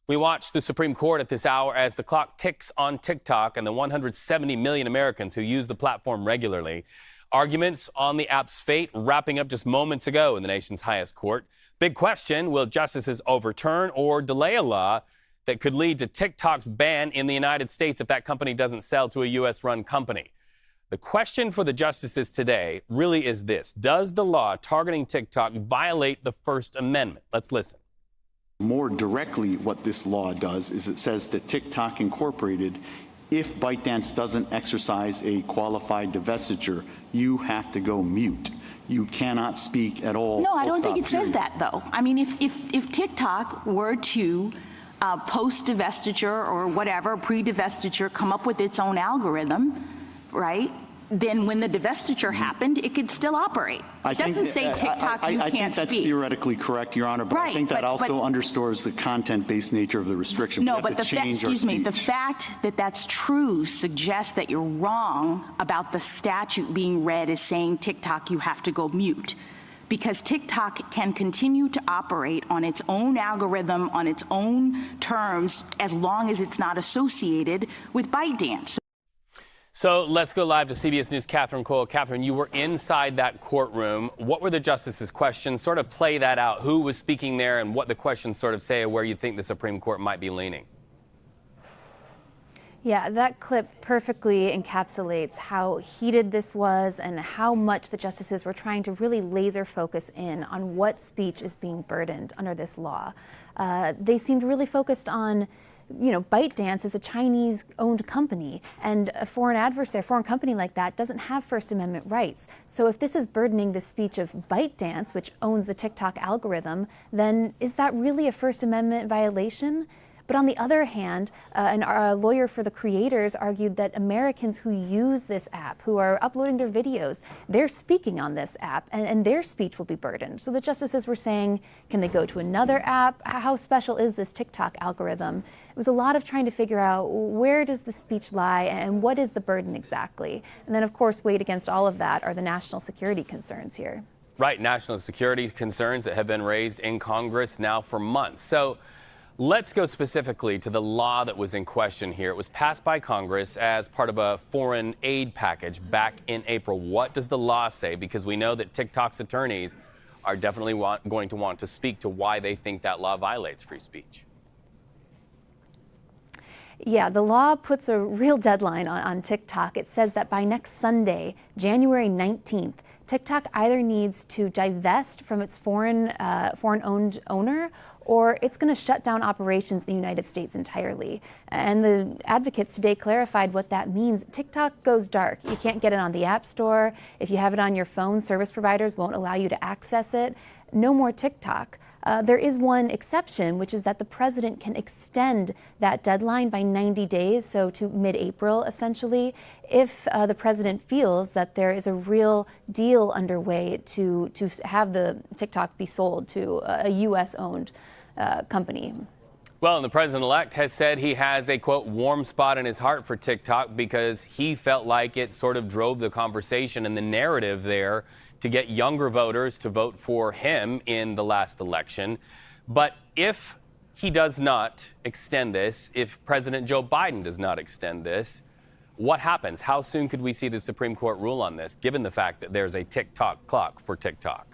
We watch the Supreme Court at this hour as the clock ticks on TikTok and the 170 million Americans who use the platform regularly. Arguments on the app's fate wrapping up just moments ago in the nation's highest court. Big question, will justices overturn or delay a law that could lead to TikTok's ban in the United States if that company doesn't sell to a U.S.-run company? The question for the justices today really is this: does the law targeting TikTok violate the First Amendment? Let's listen. More directly, what this law does is it says that TikTok Incorporated, if ByteDance doesn't exercise a qualified divestiture, you have to go mute. You cannot speak at all. No, I don't think it says that, though. I mean, if TikTok were to post-divestiture or whatever, pre-divestiture, come up with its own algorithm, right, then when the divestiture happened, it could still operate. It doesn't say TikTok, you can't speak. I think that's theoretically correct, Your Honor, but I think that also underscores the content-based nature of the restriction. No, but the fact that that's true suggests that you're wrong about the statute being read as saying TikTok, you have to go mute. Because TikTok can continue to operate on its own algorithm, on its own terms, as long as it's not associated with ByteDance. So let's go live to CBS News' Catherine Cole. Catherine, you were inside that courtroom. What were the justices' questions? Sort of play that out. Who was speaking there and what the questions sort of say, where you think the Supreme Court might be leaning? Yeah, that clip perfectly encapsulates how heated this was and how much the justices were trying to really laser focus in on what speech is being burdened under this law. They seemed really focused on, you know, ByteDance is a Chinese-owned company, and a foreign adversary, a foreign company like that doesn't have First Amendment rights. So if this is burdening the speech of ByteDance, which owns the TikTok algorithm, then is that really a First Amendment violation? But on the other hand, a lawyer for the creators argued that Americans who use this app, who are uploading their videos, they're speaking on this app, and their speech will be burdened. So the justices were saying, can they go to another app? How special is this TikTok algorithm? It was a lot of trying to figure out where does the speech lie and what is the burden exactly? And then, of course, weighed against all of that are the national security concerns here. Right, national security concerns that have been raised in Congress now for months. So let's go specifically to the law that was in question here. It was passed by Congress as part of a foreign aid package back in April. What does the law say? Because we know that TikTok's attorneys are definitely going to want to speak to why they think that law violates free speech. Yeah, the law puts a real deadline on TikTok. It says that by next Sunday, January 19th, TikTok either needs to divest from its foreign-owned owner, or it's going to shut down operations in the United States entirely. And the advocates today clarified what that means. TikTok goes dark. You can't get it on the App Store. If you have it on your phone, service providers won't allow you to access it. No more TikTok. There is one exception, which is that the president can extend that deadline by 90 days, so to mid-April, essentially, if the president feels that there is a real deal underway to have the TikTok be sold to a U.S.-owned company. Well, and the president-elect has said he has a, quote, warm spot in his heart for TikTok because he felt like it sort of drove the conversation and the narrative there to get younger voters to vote for him in the last election. But if he does not extend this, if President Joe Biden does not extend this, what happens? How soon could we see the Supreme Court rule on this, given the fact that there's a TikTok clock for TikTok?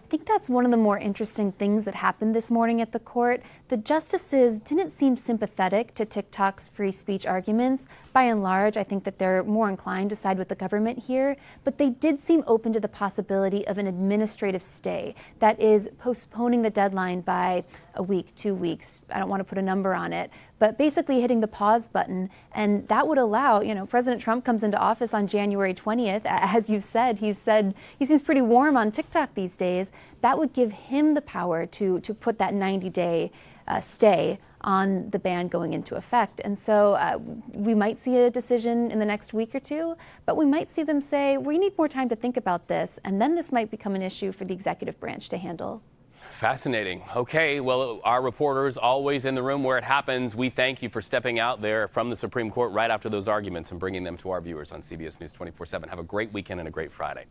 I think that's one of the more interesting things that happened this morning at the court. The justices didn't seem sympathetic to TikTok's free speech arguments. By and large, I think that they're more inclined to side with the government here, but they did seem open to the possibility of an administrative stay, that is, postponing the deadline by a week, 2 weeks. I don't want to put a number on it, but basically hitting the pause button. And that would allow, you know, President Trump comes into office on January 20th. As you said, he seems pretty warm on TikTok these days. That would give him the power to put that 90-day stay on the ban going into effect. And so we might see a decision in the next week or two, but we might see them say, we need more time to think about this, and then this might become an issue for the executive branch to handle. Fascinating. Okay, well, our reporters always in the room where it happens. We thank you for stepping out there from the Supreme Court right after those arguments and bringing them to our viewers on CBS News 24/7. Have a great weekend and a great Friday.